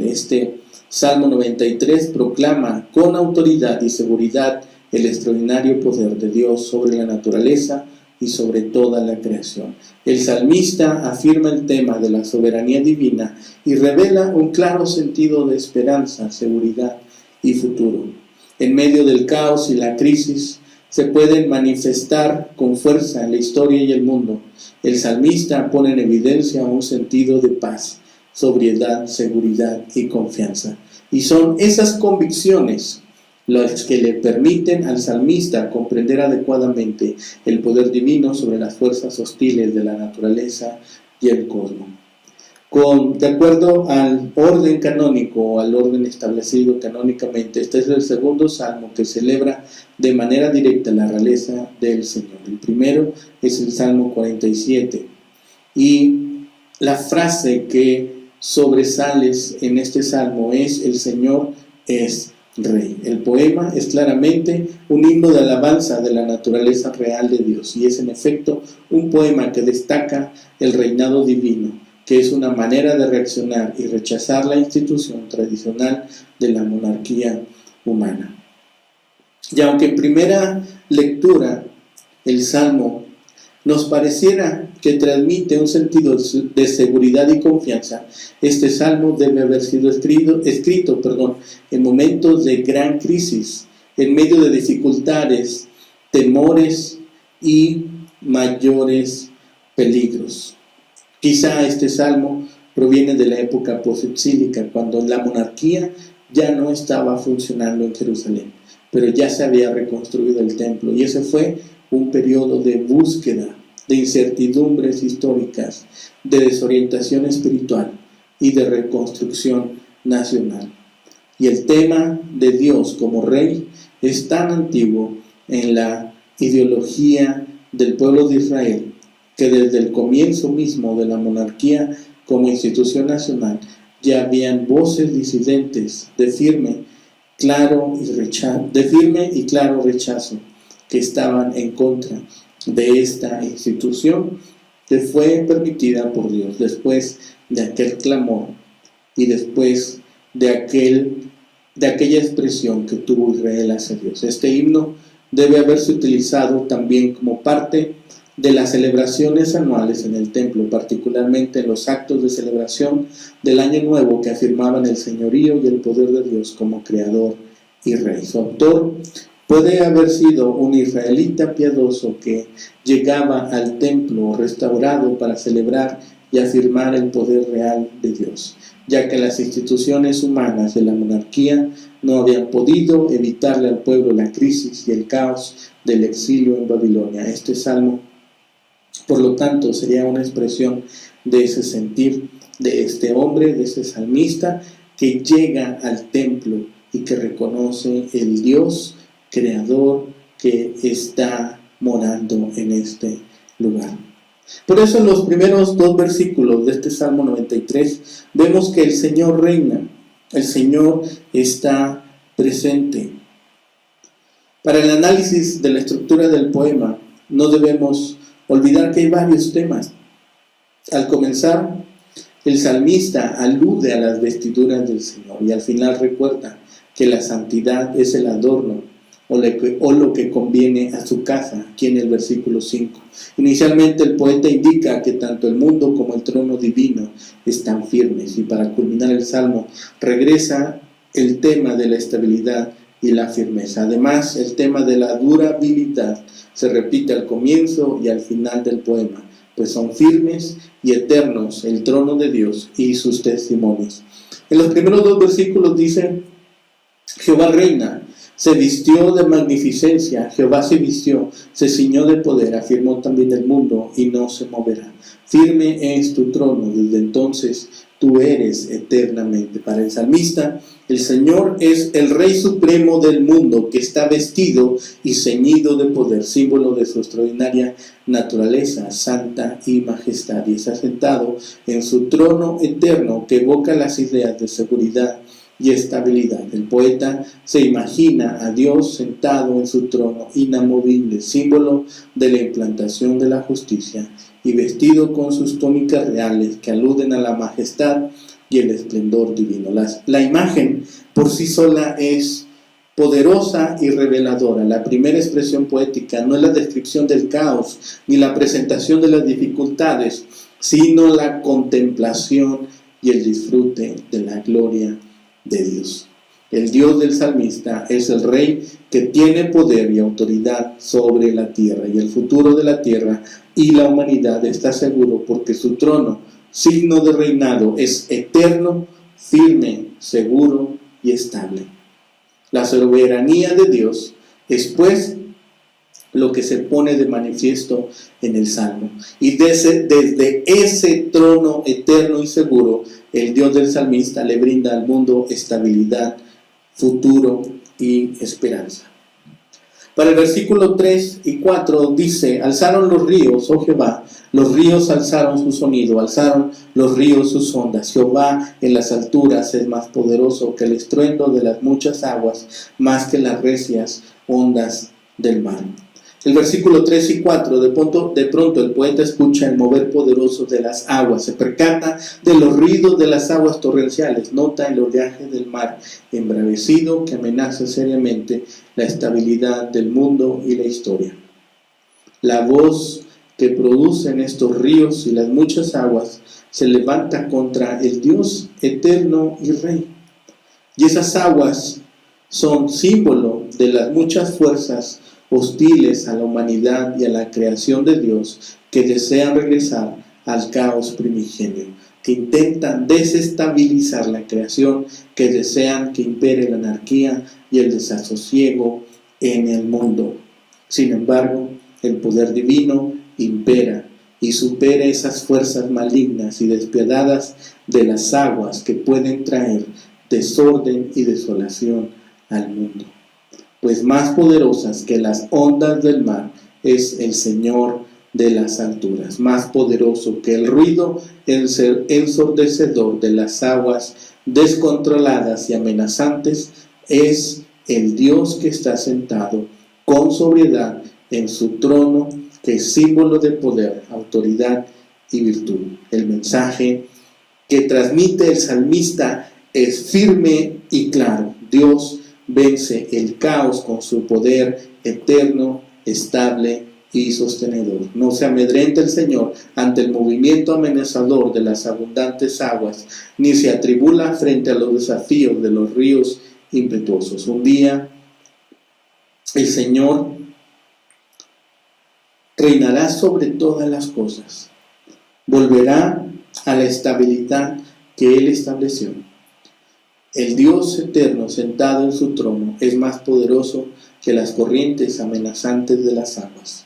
Este Salmo 93 proclama con autoridad y seguridad el extraordinario poder de Dios sobre la naturaleza y sobre toda la creación. El salmista afirma el tema de la soberanía divina y revela un claro sentido de esperanza, seguridad y futuro. En medio del caos y la crisis se pueden manifestar con fuerza en la historia y el mundo. El salmista pone en evidencia un sentido de paz, sobriedad, seguridad y confianza. Y son esas convicciones las que le permiten al salmista comprender adecuadamente el poder divino sobre las fuerzas hostiles de la naturaleza y el cosmos. De acuerdo al orden canónico o al orden establecido canónicamente, este es el segundo salmo que celebra de manera directa la realeza del Señor. El primero es el Salmo 47 y la frase que sobresale en este salmo es: el Señor es Rey. El poema es claramente un himno de alabanza de la naturaleza real de Dios y es en efecto un poema que destaca el reinado divino, que es una manera de reaccionar y rechazar la institución tradicional de la monarquía humana. Y aunque en primera lectura el Salmo nos pareciera que transmite un sentido de seguridad y confianza, este Salmo debe haber sido escrito en momentos de gran crisis, en medio de dificultades, temores y mayores peligros. Quizá este salmo proviene de la época posexílica, cuando la monarquía ya no estaba funcionando en Jerusalén, pero ya se había reconstruido el templo, y ese fue un periodo de búsqueda, de incertidumbres históricas, de desorientación espiritual y de reconstrucción nacional. Y el tema de Dios como Rey es tan antiguo en la ideología del pueblo de Israel, que desde el comienzo mismo de la monarquía como institución nacional ya habían voces disidentes de firme y claro rechazo que estaban en contra de esta institución que fue permitida por Dios después de aquel clamor y después de aquella expresión que tuvo Israel hacia Dios. Este himno debe haberse utilizado también como parte de las celebraciones anuales en el templo, particularmente en los actos de celebración del Año Nuevo que afirmaban el señorío y el poder de Dios como creador y rey. Su autor puede haber sido un israelita piadoso que llegaba al templo restaurado para celebrar y afirmar el poder real de Dios, ya que las instituciones humanas de la monarquía no habían podido evitarle al pueblo la crisis y el caos del exilio en Babilonia. Este salmo, por lo tanto, sería una expresión de ese sentir de este hombre, de ese salmista, que llega al templo y que reconoce el Dios creador que está morando en este lugar. Por eso en los primeros dos versículos de este Salmo 93 vemos que el Señor reina, el Señor está presente. Para el análisis de la estructura del poema no debemos olvidar que hay varios temas. Al comenzar, el salmista alude a las vestiduras del Señor y al final recuerda que la santidad es el adorno o lo que conviene a su casa, aquí en el versículo 5. Inicialmente el poeta indica que tanto el mundo como el trono divino están firmes, y para culminar el salmo regresa el tema de la estabilidad y la firmeza. Además, el tema de la durabilidad se repite al comienzo y al final del poema, pues son firmes y eternos el trono de Dios y sus testimonios. En los primeros dos versículos dice: Jehová reina, se vistió de magnificencia, Jehová se vistió, se ciñó de poder, afirmó también el mundo y no se moverá. Firme es tu trono, desde entonces tú eres eternamente. Para el salmista, el Señor es el Rey Supremo del mundo, que está vestido y ceñido de poder, símbolo de su extraordinaria naturaleza santa y majestad, y está sentado en su trono eterno que evoca las ideas de seguridad y estabilidad. El poeta se imagina a Dios sentado en su trono inamovible, símbolo de la implantación de la justicia, y vestido con sus túnicas reales que aluden a la majestad y el esplendor divino. La imagen por sí sola es poderosa y reveladora. La primera expresión poética no es la descripción del caos ni la presentación de las dificultades, sino la contemplación y el disfrute de la gloria de Dios. El Dios del salmista es el Rey que tiene poder y autoridad sobre la tierra, y el futuro de la tierra y la humanidad está seguro porque su trono, signo de reinado, es eterno, firme, seguro y estable. La soberanía de Dios es pues lo que se pone de manifiesto en el Salmo. Y desde ese trono eterno y seguro, el Dios del salmista le brinda al mundo estabilidad, futuro y esperanza. Para el versículo 3 y 4 dice: alzaron los ríos, oh Jehová, los ríos alzaron su sonido, alzaron los ríos sus ondas. Jehová en las alturas es más poderoso que el estruendo de las muchas aguas, más que las recias ondas del mar. El versículo 3 y 4, de pronto el poeta escucha el mover poderoso de las aguas, se percata de los ruidos de las aguas torrenciales, nota el oleaje del mar embravecido que amenaza seriamente la estabilidad del mundo y la historia. La voz que producen estos ríos y las muchas aguas se levanta contra el Dios eterno y Rey. Y esas aguas son símbolo de las muchas fuerzas hostiles a la humanidad y a la creación de Dios, que desean regresar al caos primigenio, que intentan desestabilizar la creación, que desean que impere la anarquía y el desasosiego en el mundo. Sin embargo, el poder divino impera y supera esas fuerzas malignas y despiadadas de las aguas que pueden traer desorden y desolación al mundo. Pues más poderosas que las ondas del mar es el Señor de las alturas, más poderoso que el ruido ensordecedor de las aguas descontroladas y amenazantes es el Dios que está sentado con sobriedad en su trono, que es símbolo de poder, autoridad y virtud. El mensaje que transmite el salmista es firme y claro. Dios vence el caos con su poder eterno, estable y sostenedor. No se amedrenta el Señor ante el movimiento amenazador de las abundantes aguas, ni se atribula frente a los desafíos de los ríos impetuosos. Un día el Señor reinará sobre todas las cosas. Volverá a la estabilidad que Él estableció. El Dios eterno sentado en su trono es más poderoso que las corrientes amenazantes de las aguas.